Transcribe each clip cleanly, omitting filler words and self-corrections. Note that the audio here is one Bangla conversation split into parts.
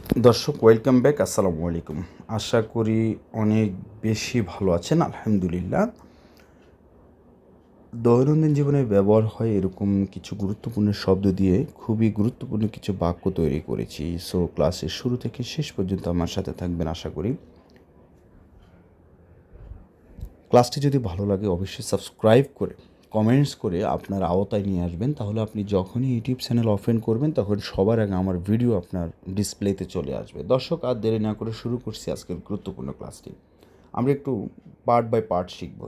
দর্শক ওয়েলকাম ব্যাক। আসসালামু আলাইকুম। আশা করি অনেক বেশি ভালো আছেন। আলহামদুলিল্লাহ। দৈনন্দিন জীবনে ব্যবহার হয় এরকম কিছু গুরুত্বপূর্ণ শব্দ দিয়ে খুবই গুরুত্বপূর্ণ কিছু বাক্য তৈরি করেছি। সো ক্লাসের শুরু থেকে শেষ পর্যন্ত আমার সাথে থাকবেন আশা করি। ক্লাসটি যদি ভালো লাগে অবশ্যই সাবস্ক্রাইব করে কমেন্টস করে আপনার আওতায় নিয়ে আসবেন, তাহলে আপনি যখনই ইউটিউব চ্যানেল ওপেন করবেন তখন সবার আগে আমার ভিডিও আপনার ডিসপ্লেতে চলে আসবে। দর্শক, আর দেরি না করে শুরু করছি আজকের গুরুত্বপূর্ণ ক্লাসটি। আমরা একটু পার্ট বাই পার্ট শিখব।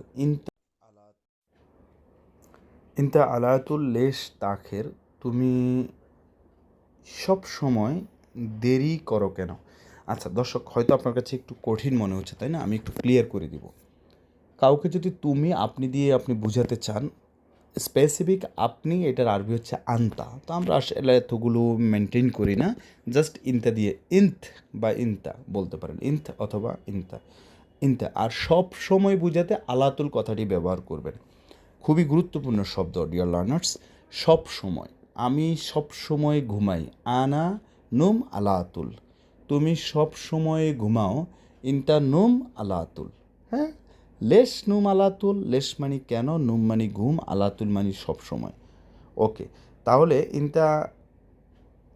ইনতা আলাতুল লেশ তাখের, তুমি সব সময় দেরি করো কেন? আচ্ছা দর্শক, হয়তো আপনার কাছে একটু কঠিন মনে হচ্ছে, তাই না? আমি একটু ক্লিয়ার করে দিব। কাউকে যদি তুমি আপনি দিয়ে আপনি বুঝাতে চান, স্পেসিফিক আপনি, এটার আরবি হচ্ছে আন্তা। তো আমরা আসলে এতগুলো মেনটেন করি না, জাস্ট ইনতা দিয়ে ইনথ বা ইনতা বলতে পারেন, ইনথ অথবা ইনতা। ইনতা আর সব সময় বুঝাতে আলাতুল কথাটি ব্যবহার করবেন। খুবই গুরুত্বপূর্ণ শব্দ ডিয়ার লার্নার্স। সব সময়, আমি সব সময় ঘুমাই। আনা নুম আলাতুল, তুমি সব সময় ঘুমাও। ইনতা নুম আলাতুল। হ্যাঁ, লেশ নুম আলাতুল, লেশ মানি কেন, নুম মানি ঘুম, আলাতুল মানি সব সময়। ওকে, তাহলে ইনতা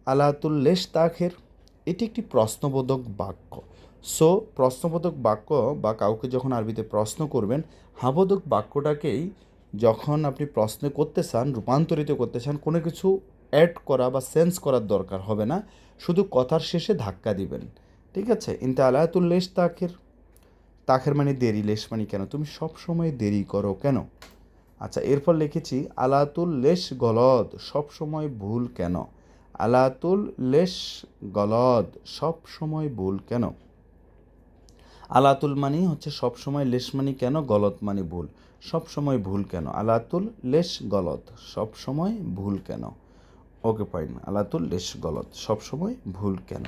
আলাতুল লেশ তাখের, এটি একটি প্রশ্নবোধক বাক্য। সো প্রশ্নবোধক বাক্য বা কাউকে যখন আরবিতে প্রশ্ন করবেন, হাবোধক বাক্যটাকেই যখন আপনি প্রশ্ন করতে চান, রূপান্তরিত করতে চান, কোনো কিছু অ্যাড করা বা সেন্স করার দরকার হবে না, শুধু কথার শেষে ধাক্কা দিবেন। ঠিক আছে? ইনতা আলাতুল লেশ তাখের, তাখের মানে দেরি, লেশ মানে কেন, তুমি সব সময় দেরি করো কেন? আচ্ছা, এরপর লিখেছি আলাতুল লেশ গলদ, সব সময় ভুল কেন? আলাতুল লেশ গলদ, সব সময় ভুল কেন? আলাতুল মানি হচ্ছে সব সময়, লেশ মানি কেন, গলত মানে ভুল। সব সময় ভুল কেন? আলাতুল লেশ গলত, সব সময় ভুল কেন? ওকে ফাইন, আলাতুল লেশ গলত, সব সময় ভুল কেন?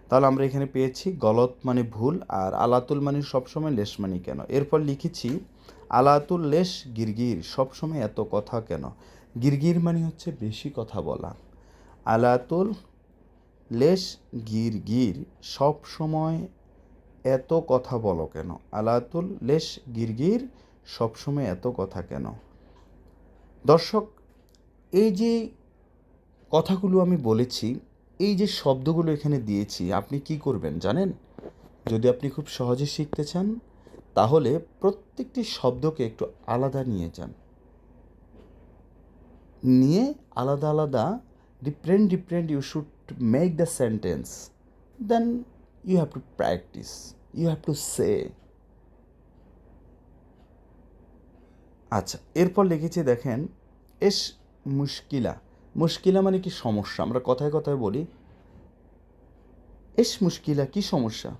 তাহলে আমরা এখানে পেয়েছি গলত মানে ভুল, আর আলাতুল মানে সবসময়, লেশ মানে কেন। এরপর লিখেছি আলাতুল লেশ গিরগির, সবসময় এত কথা কেন? গিরগির মানে হচ্ছে বেশি কথা বলা। আলাতুল লেশ গিরগির, সব সময় এত কথা বলো কেন? আলাতুল লেশ গিরগির, সবসময় এত কথা কেন? দর্শক, এই যে কথাগুলো আমি বলেছি, এই যে শব্দগুলো এখানে দিয়েছি, আপনি কি করবেন জানেন? যদি আপনি খুব সহজে শিখতে চান, তাহলে প্রত্যেকটি শব্দকে একটু আলাদা নিয়ে যান, নিয়ে আলাদা আলাদা different different you should make the sentence, then you have to practise, you have to say. আচ্ছা, এরপর লিখেছি দেখেন, এস মুশকিলা। মুশকিলা মানে কি? সমস্যা। আমরা কথায় কথায় বলি এস মুশকিলা, কি সমস্যা?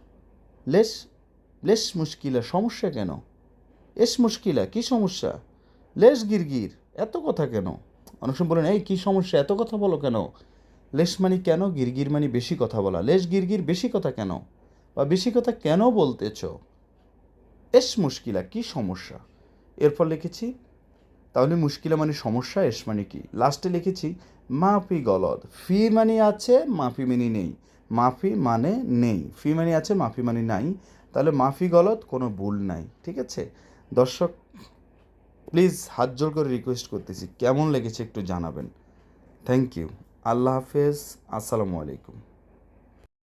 লেস, লেস মুশকিলা, সমস্যা কেন? এস মুশকিলা, কি সমস্যা? লেস গিরগির, এত কথা কেন? অনেক সময় বলেন, এই কী সমস্যা, এত কথা বলো কেন? লেস মানি কেন, গিরগির মানি বেশি কথা বলা। লেস গিরগির, বেশি কথা কেন, বা বেশি কথা কেন বলতেছ? এস মুশকিলা, কি সমস্যা? এরপর লিখেছি, তাহলে মুশকিলা মানে সমস্যা, এস মানে কি? লাস্টে লিখেছি মাফি গলদ, ফি মানে আছে, মাফি মানে নেই। মাফি মানে নেই, ফি মানে আছে, মাফি মানে নাই। তাহলে মাফি গলদ, কোনো ভুল নাই। ঠিক আছে দর্শক, প্লিজ হাত জোর করে রিকোয়েস্ট করতেছি, কেমন লেগেছে একটু জানাবেন। Thank you. আল্লাহ হাফেজ। আসসালামু আলাইকুম।